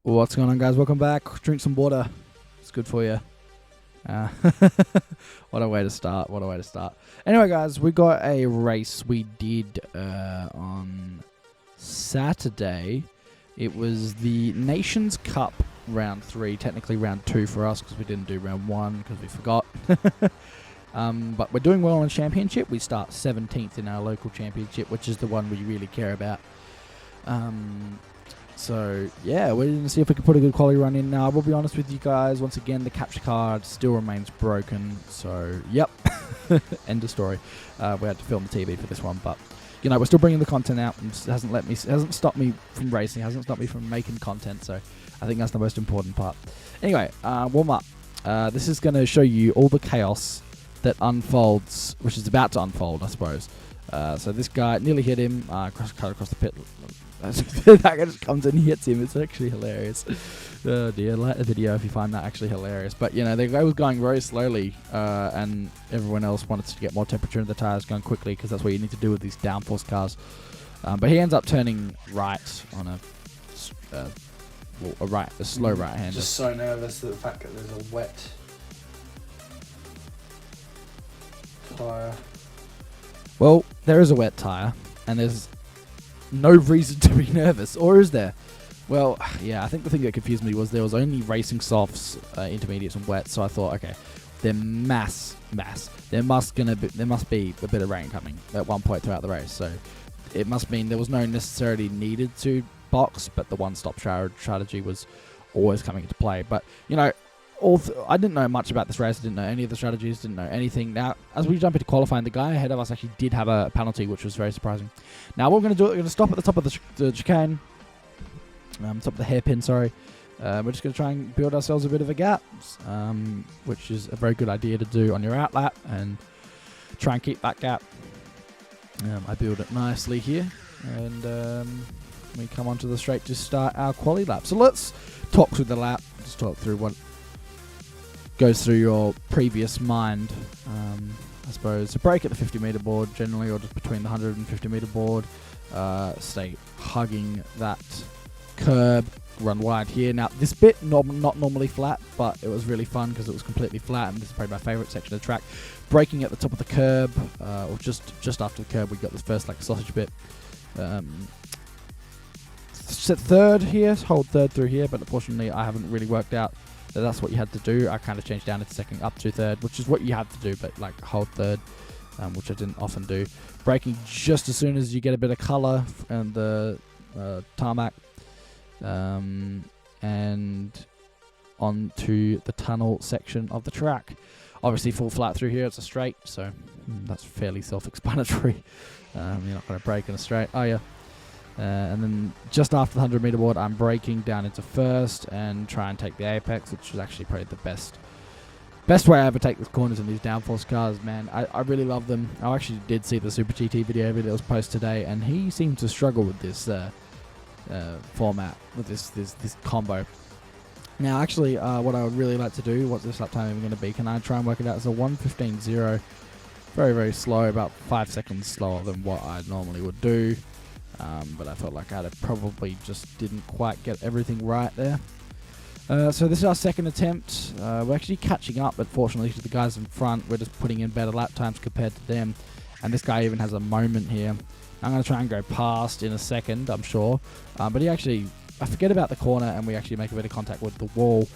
What's going on, guys? Welcome back. Drink some water. It's good for you. Uh, what a way to start. What a way to start. Anyway, guys, we got a race we did on Saturday. It was the Nations Cup round 3, technically round 2 for us because we didn't do round 1 because we forgot. But we're doing well on the championship. We start 17th in our local championship, which is the one we really care about. So, yeah, we're going to see if we can put a good quality run in. Now, I will be honest with you guys. Once again, the capture card still remains broken. So, yep. End of story. We had to film the TV for this one. But, you know, we're still bringing the content out. And it hasn't stopped me from racing. It hasn't stopped me from making content. So, I think that's the most important part. Anyway, warm up. This is going to show you all the chaos that unfolds, which is about to unfold, I suppose. So, this guy nearly hit him. Cut across the pit. That guy just comes in and hits him. It's actually hilarious. Oh dear, like the video if you find that actually hilarious. But you know, the guy was going very slowly, and everyone else wanted to get more temperature in the tires, going quickly because that's what you need to do with these downforce cars. But he ends up turning right on a slow right hander. Just so nervous at the fact that there's a wet tyre. Well, there is a wet tire, and there's no reason to be nervous, or is there? Well, yeah, I think the thing that confused me was there was only racing softs, intermediates, and wets. So I thought, okay, they're mass. There must be a bit of rain coming at one point throughout the race. So it must mean there was no necessarily needed to box, but the one-stop strategy was always coming into play. But you know, I didn't know much about this race. I didn't know any of the strategies. Didn't know anything. Now, as we jump into qualifying, the guy ahead of us actually did have a penalty, which was very surprising. Now, what we're going to do, we're going to stop at the top of the chicane, top of the hairpin. Sorry. We're just going to try and build ourselves a bit of a gap, which is a very good idea to do on your outlap, and try and keep that gap. I build it nicely here, and we come onto the straight to start our quali lap. So let's talk through the lap. Just talk through what goes through your previous mind, I suppose. A brake at the 50 meter board generally, or just between the 150 meter board. Stay hugging that curb, run wide here. Now this bit not normally flat, but it was really fun because it was completely flat, and this is probably my favorite section of the track. Braking at the top of the curb, or just after the curb, we got this first like sausage bit. Set third here, hold third through here, but unfortunately I haven't really worked out that's what you had to do. I kind of changed down into second up to third, which is what you have to do, but like hold third, which I didn't often do. Braking just as soon as you get a bit of colour and the tarmac, and onto the tunnel section of the track. Obviously full flat through here, it's a straight, so that's fairly self-explanatory. You're not going to brake in a straight, are you? And then just after the 100 meter board, I'm braking down into first and try and take the apex, which is actually probably the best way I ever take the corners in these downforce cars, man. I really love them. I actually did see the Super GT video that was posted today, and he seemed to struggle with this format, with this combo. Now, actually, what I would really like to do, what's this lap time even going to be? Can I try and work it out? It's a 1:15.0. Very, very slow, about 5 seconds slower than what I normally would do. But I felt like I probably just didn't quite get everything right there. So this is our second attempt. We're actually catching up, but fortunately to the guys in front, we're just putting in better lap times compared to them. And this guy even has a moment here. I'm going to try and go past in a second, I'm sure. But I forget about the corner, and we actually make a bit of contact with the wall.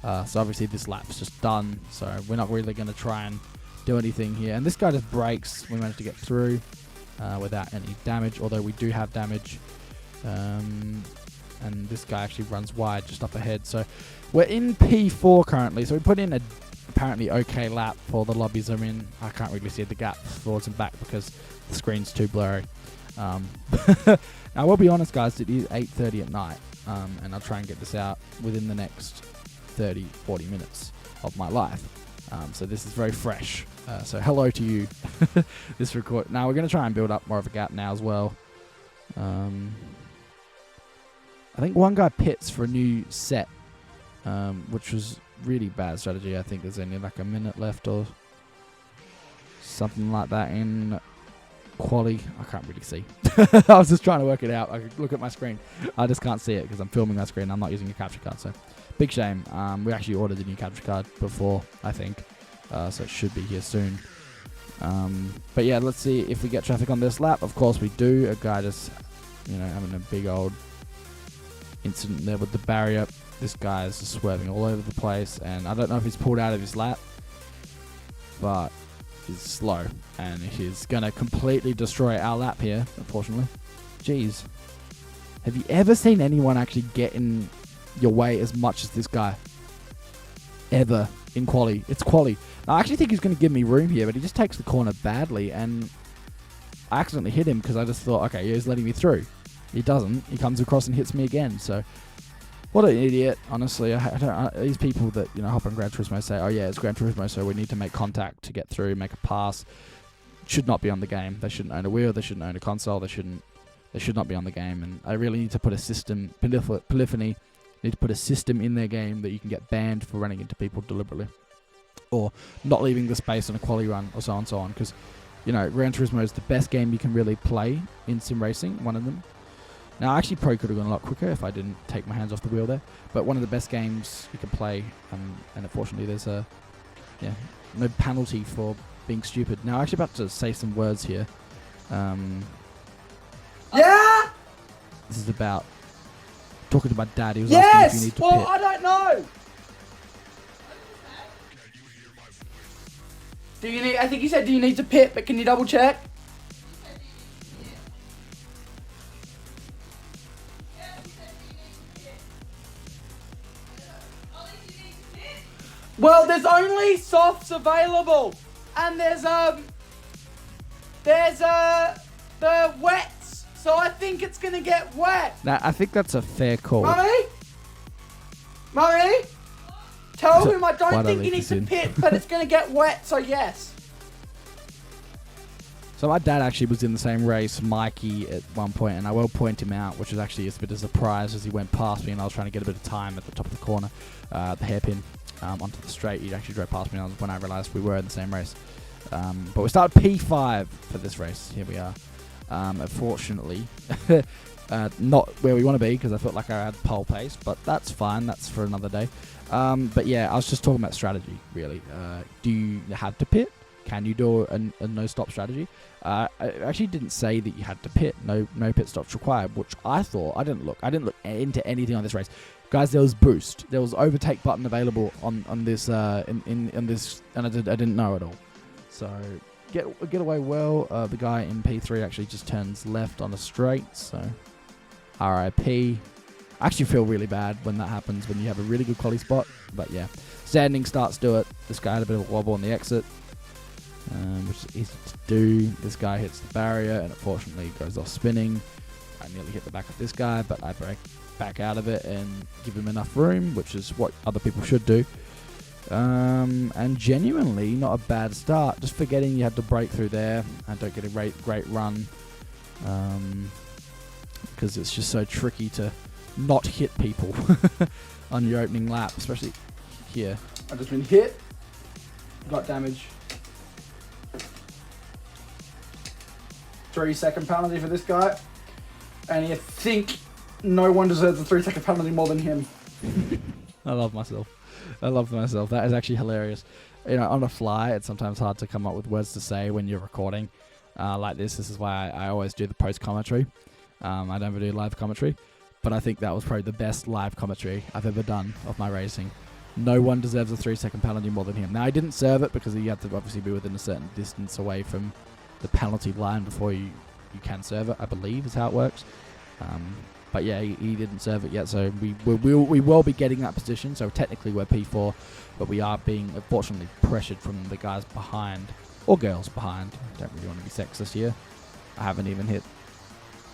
So obviously this lap's just done. So we're not really going to try and do anything here. And this guy just brakes. We managed to get through without any damage, although we do have damage. And this guy actually runs wide just up ahead. So we're in P4 currently. So we put in a apparently okay lap for the lobbies I'm in. I can't really see the gap forwards and back because the screen's too blurry. Now I will be honest, guys, it is 8:30 at night, and I'll try and get this out within the next 30-40 minutes of my life. So this is very fresh. So hello to you. This record. Now we're going to try and build up more of a gap now as well. I think one guy pits for a new set, which was really bad strategy. I think there's only like a minute left or something like that in quali, I can't really see. I was just trying to work it out. I could look at my screen. I just can't see it because I'm filming my screen. I'm not using a capture card, so big shame. We actually ordered a new capture card before, I think, so it should be here soon. But yeah, let's see if we get traffic on this lap. Of course we do. A guy just, having a big old incident there with the barrier. This guy is just swerving all over the place, and I don't know if he's pulled out of his lap, but he's slow, and he's gonna completely destroy our lap here, unfortunately. Jeez. Have you ever seen anyone actually get in your way as much as this guy? Ever in quali? It's quali. I actually think he's going to give me room here, but he just takes the corner badly, and I accidentally hit him because I just thought, okay, he's letting me through. He doesn't. He comes across and hits me again. So, what an idiot, honestly. These people that hop on Gran Turismo say, oh yeah, it's Gran Turismo, so we need to make contact to get through, make a pass. Should not be on the game. They shouldn't own a wheel. They shouldn't own a console. They should not be on the game. And I really need to put a system, polyphony, need to put a system in their game that you can get banned for running into people deliberately, or not leaving the space on a quali run, or so on and so on. Because, Gran Turismo is the best game you can really play in sim racing, one of them. Now, I actually probably could have gone a lot quicker if I didn't take my hands off the wheel there, but one of the best games you can play, and unfortunately there's no penalty for being stupid. Now, I'm actually about to say some words here. Yeah! This is about talking to my dad. He was asking if you need to pit. Well, I don't know. I think he said, do you need to pit, but can you double check? Well, there's only softs available, and there's the wets, so I think it's gonna get wet. Now, I think that's a fair call. Mummy, tell him I Why don't don't think I he leave needs this to in? pit, but it's gonna get wet, so yes. So my dad actually was in the same race, Mikey, at one point, and I will point him out, which was actually a bit of a surprise as he went past me, and I was trying to get a bit of time at the top of the corner, the hairpin, onto the straight. He actually drove past me when I realised we were in the same race. But we started P5 for this race. Here we are. Unfortunately, not where we want to be, because I felt like I had pole pace, but that's fine. That's for another day. But yeah, I was just talking about strategy, really. Do you have to pit? Can you do a no-stop strategy? I actually didn't say that you had to pit. No pit stops required, which I thought. I didn't look into anything on this race. Guys, there was boost. There was overtake button available on this in this, and I didn't know at all. So get away well. The guy in P3 actually just turns left on a straight. So RIP. I actually feel really bad when that happens, when you have a really good quality spot. But yeah, standing starts do it. This guy had a bit of a wobble on the exit, which is easy to do. This guy hits the barrier and unfortunately goes off spinning. I nearly hit the back of this guy, but I break back out of it and give him enough room, which is what other people should do. And genuinely not a bad start. Just forgetting you had to break through there and don't get a great run, because it's just so tricky to not hit people on your opening lap, especially here. I've just been hit, got damage. 3-second penalty for this guy, and you think no one deserves a 3-second penalty more than him. I love myself. That is actually hilarious. On the fly, it's sometimes hard to come up with words to say when you're recording like this. This is why I always do the post commentary. I don't ever do live commentary, but I think that was probably the best live commentary I've ever done of my racing. No one deserves a 3-second penalty more than him. Now, I didn't serve it because you have to obviously be within a certain distance away from the penalty line before you can serve it, I believe is how it works. But yeah, he didn't serve it yet, so we will be getting that position. So technically we're P4, but we are being unfortunately pressured from the guys behind, or girls behind. Don't really want to be sexist here. I haven't even hit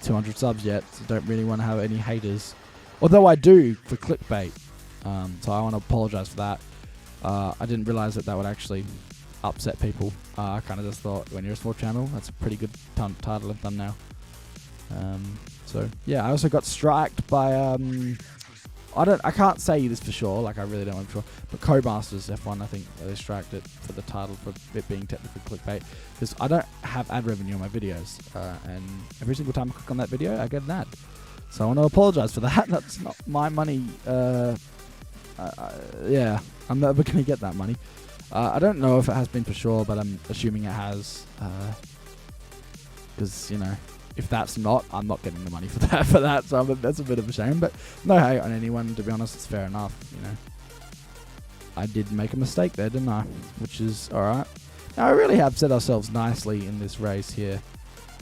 200 subs yet, so don't really want to have any haters. Although I do for clickbait, so I want to apologise for that. I didn't realise that would actually upset people. I kind of just thought, when you're a small channel, that's a pretty good title and thumbnail. So yeah, I also got striked by I can't say this for sure, like I really don't want to for sure, but Codemasters F1, I think they striked it for the title for it being technically clickbait, because I don't have ad revenue on my videos, and every single time I click on that video, I get an ad. So I want to apologise for that. That's not my money. Yeah, I'm never going to get that money. I don't know if it has been for sure, but I'm assuming it has, because, you know, if that's not, I'm not getting the money for that. So that's a bit of a shame. But no hate on anyone, to be honest. It's fair enough. You know, I did make a mistake there, didn't I? Which is all right. Now, I really have set ourselves nicely in this race here.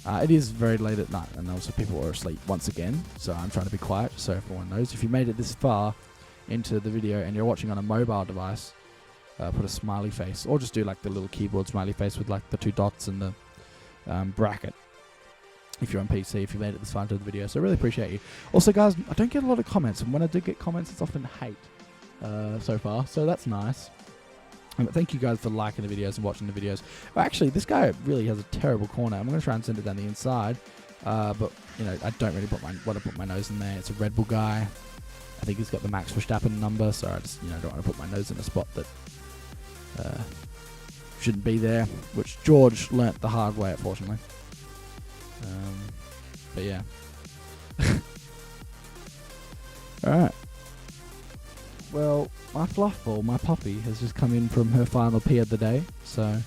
It is very late at night, and also people are asleep once again. So I'm trying to be quiet, so everyone knows. If you made it this far into the video and you're watching on a mobile device, put a smiley face, or just do like the little keyboard smiley face with like the 2 dots and the bracket. If you're on PC, if you made it this far into the video, so I really appreciate you. Also, guys, I don't get a lot of comments, and when I do get comments, it's often hate so far, so that's nice. Thank you guys for liking the videos and watching the videos. Actually, this guy really has a terrible corner. I'm going to try and send it down the inside, but you know, I don't really want to put my nose in there. It's a Red Bull guy. I think he's got the Max Verstappen number, so I just don't want to put my nose in a spot that shouldn't be there, which George learnt the hard way, unfortunately. But yeah. Alright. Well, my fluff ball, my Poppy, has just come in from her final P of the day. So,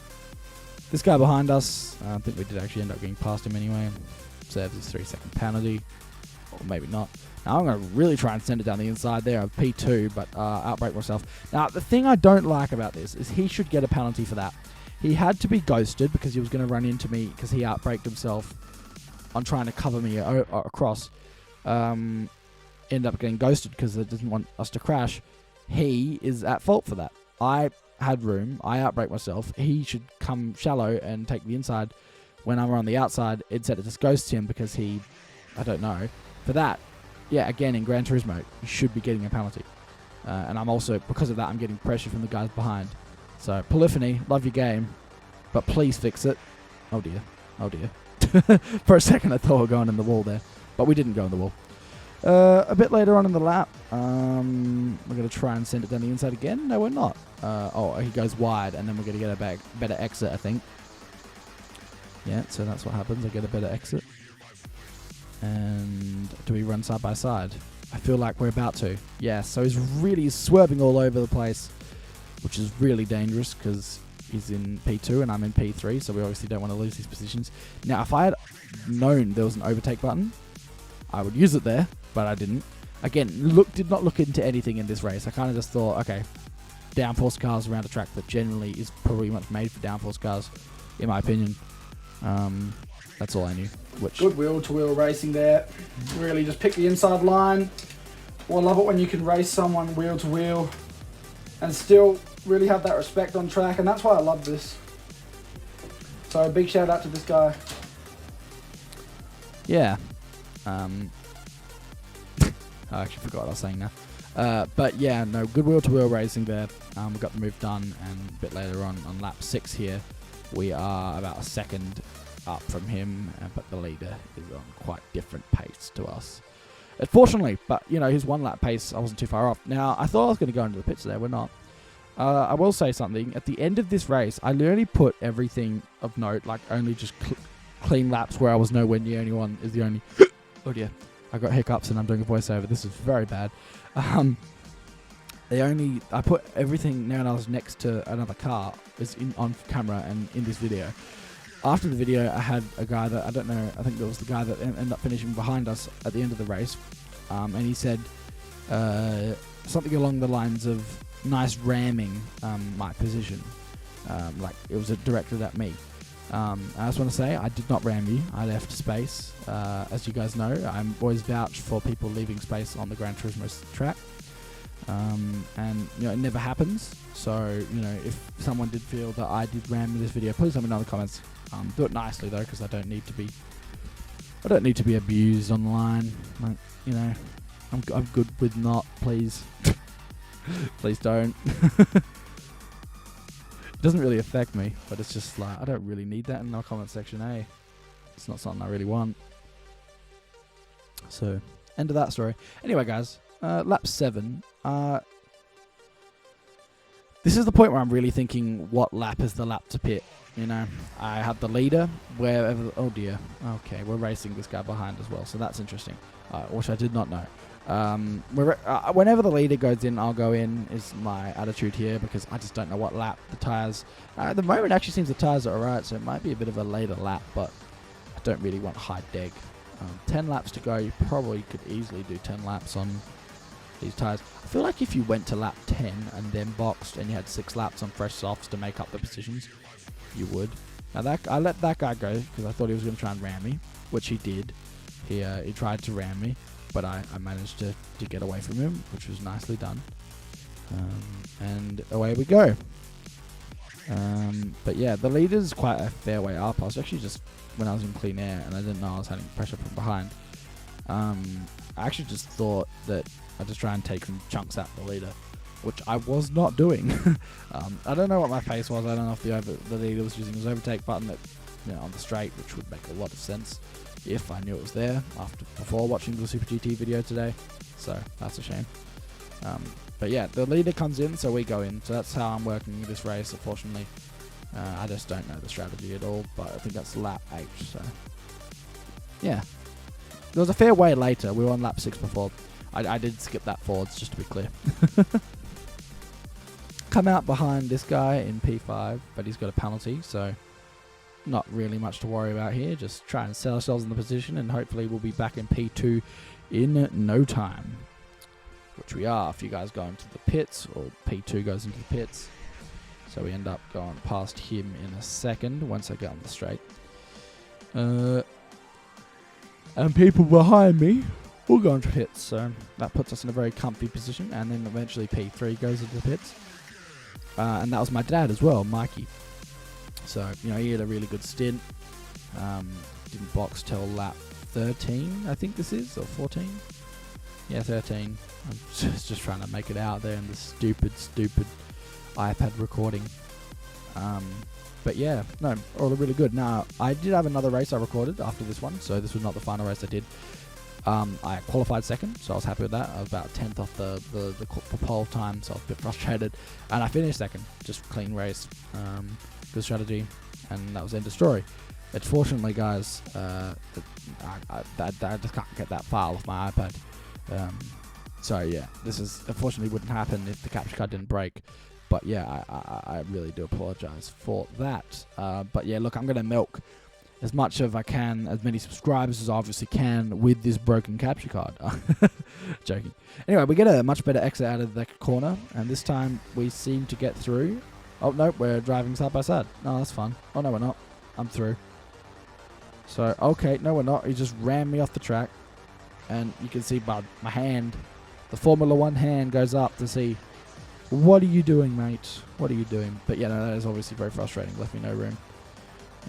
this guy behind us, I think we did actually end up getting past him anyway. Serves his 3-second penalty. Or maybe not. Now, I'm going to really try and send it down the inside there of P2, but outbrake myself. Now, the thing I don't like about this is he should get a penalty for that. He had to be ghosted because he was going to run into me because he outbraked himself on trying to cover me across. End up getting ghosted because they didn't want us to crash. He is at fault for that. I had room. I outbraked myself. He should come shallow and take the inside when I'm on the outside. Instead, it just ghosts him because he, I don't know. For that, yeah, again, in Gran Turismo, you should be getting a penalty. And I'm also, because of that, I'm getting pressure from the guys behind. So, Polyphony, love your game, but please fix it. Oh dear. Oh dear. For a second, I thought we were going in the wall there, but we didn't go in the wall. A bit later on in the lap, we're going to try and send it down the inside again. No, we're not. Oh, he goes wide, and then we're going to get a better exit, I think. Yeah, so that's what happens. I get a better exit. And do we run side by side? I feel like we're about to. Yeah, so he's really swerving all over the place, which is really dangerous because he's in P2 and I'm in P3, so we obviously don't want to lose these positions. Now, if I had known there was an overtake button, I would use it there, but I didn't. Again, did not look into anything in this race. I kind of just thought, okay, downforce cars around a track that generally is pretty much made for downforce cars, in my opinion. That's all I knew. Good wheel-to-wheel racing there. Really just pick the inside line. Well, I love it when you can race someone wheel-to-wheel and still really have that respect on track, and that's why I love this. So a big shout out to this guy. Yeah. I actually forgot what I was saying now. But yeah, no, good wheel-to-wheel racing there. We got the move done, and a bit later on lap 6 here, we are about a second up from him, but the leader is on quite different pace to us. Fortunately, but you know, his 1 lap pace, I wasn't too far off. Now, I thought I was going to go into the pits there, we're not. I will say something. At the end of this race, I literally put everything of note, like only just clean laps where I was nowhere near anyone is the only... Oh dear, I got hiccups and I'm doing a voiceover. This is very bad. I put everything now and I was next to another car is on camera and in this video. After the video, I had a guy that, I don't know, I think it was the guy that ended up finishing behind us at the end of the race. And he said something along the lines of, nice ramming my position. Like, it was directed at me. I just want to say, I did not ram you. I left space. As you guys know, I'm always vouched for people leaving space on the Gran Turismo track. And, you know, it never happens. So, you know, if someone did feel that I did ram in this video, please let me know in the comments. Do it nicely, though, because I don't need to be abused online. Like, you know, I'm good with not, please. Please don't. It doesn't really affect me, but it's just like, I don't really need that in my comment section, eh? It's not something I really want. So, end of that story. Anyway, guys, lap 7. This is the point where I'm really thinking, what lap is the lap to pit? You know, I have the leader wherever. Oh dear. Okay, we're racing this guy behind as well, so that's interesting. Which I did not know. Whenever the leader goes in, I'll go in, is my attitude here, because I just don't know what lap the tyres. At the moment, it actually seems the tyres are alright, so it might be a bit of a later lap, but I don't really want high deg. 10 laps to go. You probably could easily do 10 laps on these tyres. I feel like if you went to lap 10 and then boxed and you had 6 laps on fresh softs to make up the positions, you would. Now I let that guy go because I thought he was going to try and ram me, which he did. He tried to ram me, but I managed to get away from him, which was nicely done. And away we go. But yeah, the leader's quite a fair way up. I was actually just, when I was in clean air and I didn't know I was having pressure from behind, I actually just thought that I'd just try and take some chunks out the leader, which I was not doing. I don't know what my pace was. I don't know if the leader was using his overtake button on the straight, which would make a lot of sense if I knew it was there before watching the Super GT video today. So that's a shame. But yeah, the leader comes in, so we go in. So that's how I'm working this race, unfortunately. I just don't know the strategy at all, but I think that's lap 8. So yeah, there was a fair way later. We were on lap 6 before. I did skip that forwards, just to be clear. Come out behind this guy in P5, but he's got a penalty, so not really much to worry about here. Just try and set ourselves in the position, and hopefully we'll be back in P2 in no time. Which we are if you guys go into the pits, or P2 goes into the pits. So we end up going past him in a second once I get on the straight. And people behind me will go into pits, so that puts us in a very comfy position. And then eventually P3 goes into the pits. And that was my dad as well, Mikey. So, he had a really good stint. Didn't box till lap 13, I think this is, or 14. Yeah, 13. I'm just trying to make it out there in the stupid iPad recording. But yeah, no, all really good. Now, I did have another race I recorded after this one, so this was not the final race I did. I qualified second, so I was happy with that. I was about 10th off the pole time, so I was a bit frustrated. And I finished second, just clean race, good strategy, and that was end of story. Unfortunately, guys, I just can't get that file off my iPad. So yeah, this unfortunately wouldn't happen if the capture card didn't break. But yeah, I really do apologize for that. But yeah, look, I'm going to milk as much as I can, as many subscribers as I obviously can with this broken capture card. Joking. Anyway, we get a much better exit out of the corner, and this time we seem to get through. Oh, no, we're driving side by side. No, that's fun. Oh, no, we're not. I'm through. So, okay, no, we're not. He just ran me off the track, and you can see by my hand, the Formula 1 hand goes up to see, what are you doing, mate? What are you doing? But yeah, no, that is obviously very frustrating. Left me no room.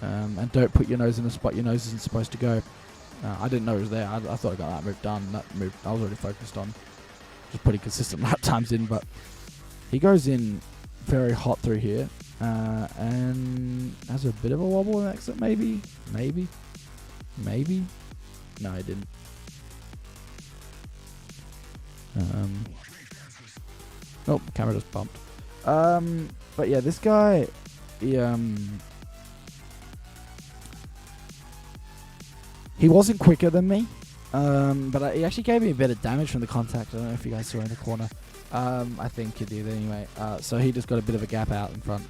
And don't put your nose in a spot your nose isn't supposed to go. I didn't know it was there. I thought I got that move done. That move I was already focused on. Just putting consistent lap times in, but he goes in very hot through here. And has a bit of a wobble in exit, maybe? Maybe? No, he didn't. Oh, camera just bumped. But yeah, this guy, he wasn't quicker than me, but he actually gave me a bit of damage from the contact. I don't know if you guys saw in the corner. I think he did anyway. So he just got a bit of a gap out in front,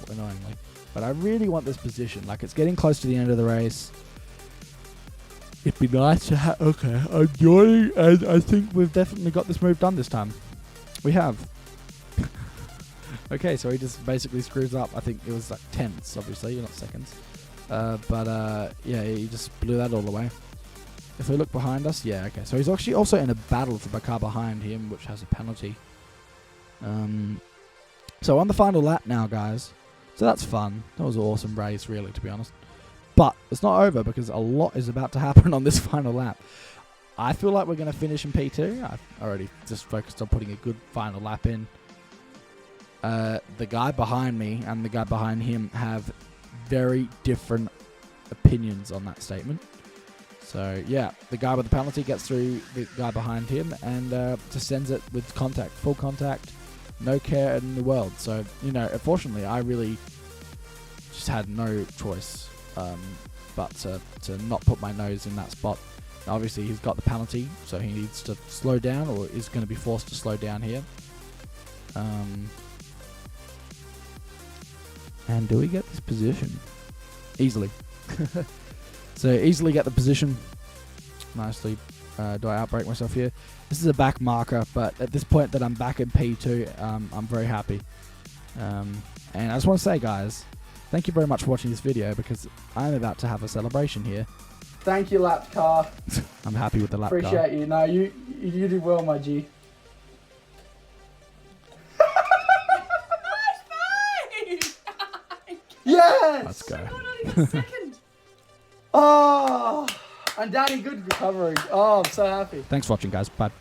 annoyingly. But I really want this position. Like, it's getting close to the end of the race. It'd be nice to have... Okay, I'm joining, and I think we've definitely got this move done this time. We have. Okay, so he just basically screws up. I think it was like tenths, obviously, not seconds. But yeah, he just blew that all the way. If we look behind us, yeah, okay. So he's actually also in a battle for the car behind him, which has a penalty. So on the final lap now, guys. So that's fun. That was an awesome race, really, to be honest. But it's not over, because a lot is about to happen on this final lap. I feel like we're going to finish in P2. I've already just focused on putting a good final lap in. The guy behind me and the guy behind him have very different opinions on that statement. So yeah, the guy with the penalty gets through the guy behind him and just sends it with contact, full contact, no care in the world. So, you know, unfortunately, I really just had no choice but to not put my nose in that spot. Now, obviously, he's got the penalty, so he needs to slow down, or is going to be forced to slow down here. And do we get this position? Easily. So easily get the position. Nicely. Do I outbreak myself here? This is a back marker, but at this point that I'm back in P2, I'm very happy. And I just want to say, guys, thank you very much for watching this video, because I'm about to have a celebration here. Thank you, lap car. I'm happy with the lap car. Appreciate you. No, you did well, my G. Yes! Let's go. Oh, and Danny, good recovery. Oh, I'm so happy. Thanks for watching, guys. Bye.